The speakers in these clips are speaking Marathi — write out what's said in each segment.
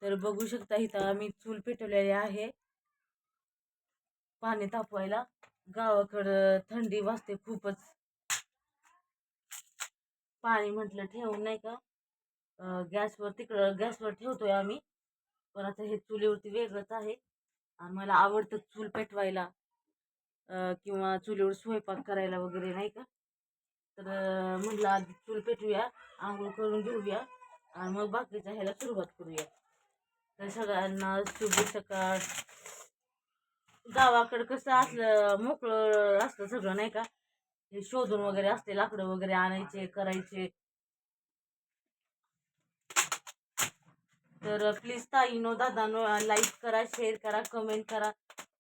तर बघू शकता इथं आम्ही चूल पेटवलेली आहे पाणी तापवायला. गावाकडं थंडी वाजते खूपच. पाणी म्हटलं ठेवून नाही का गॅसवर तिकडं गॅसवर ठेवतोय आम्ही. पण आता हे चुलीवरती वेगळंच आहे. आम्हाला आवडतं चूल पेटवायला किंवा चुलीवर स्वयंपाक करायला वगैरे नाही का. तर म्हटलं आधी चूल पेटवूया, आंघोळ करून घेऊया आणि मग बाकीच्या ह्याला सुरुवात करूया. तर सगळ्यांना शुभ सकाळ. गावाकडं कसं असलं मोकळं असतं सगळं नाही का. हे शोधून वगैरे असते, लाकडं वगैरे आणायचे करायचे. तर प्लीज ताईनो दादानो लाईक करा, शेअर करा, कमेंट करा.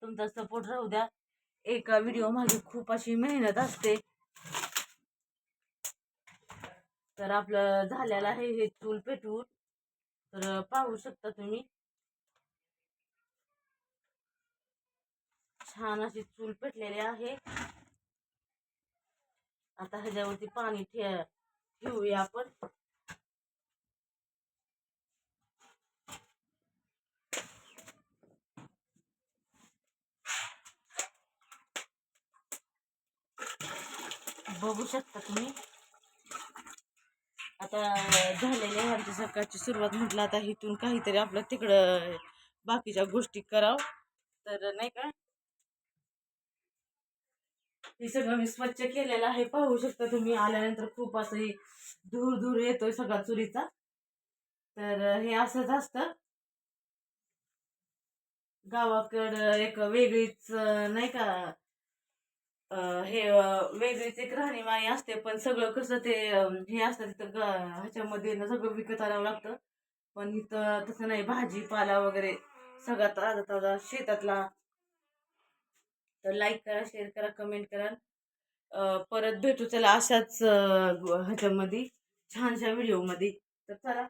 तुमचा सपोर्ट राहू द्या. एका व्हिडिओ मागे खूप अशी मेहनत असते. तर आपलं झालेलं आहे हे चूल पेटवून. तर पाहू शकता तुम्ही छान अशी चूल पेटलेली आहे. आता ह्याच्यावरती पाणी ठेवूया आपण. बघू शकता तुम्ही आता झालेली आहे आमच्या सकाळची सुरुवात. म्हटलं आता इथून काहीतरी आपलं तिकडं बाकीच्या गोष्टी करावं. तर नाही का हे सगळं मी स्वच्छ केलेलं आहे. पाहू शकता तुम्ही आल्यानंतर खूप असं धूर धूर येतोय सगळा चुलीचा. तर हे असंच असतं गावाकडं एक वेगळीच नाही का हे वेगळीच एक राहणीमानी असते. पण सगळं कसं ते हे असतं तिथं ह्याच्यामध्ये ना सगळं विकत आणावं लागतं. पण इथं तसं नाही, भाजीपाला वगैरे सगळा ताजा ताजा शेतातला. तर लाईक करा, शेअर करा, कमेंट करा. परत भेटू चला अशाच ह्याच्यामध्ये छानशा व्हिडिओमध्ये. तर चला.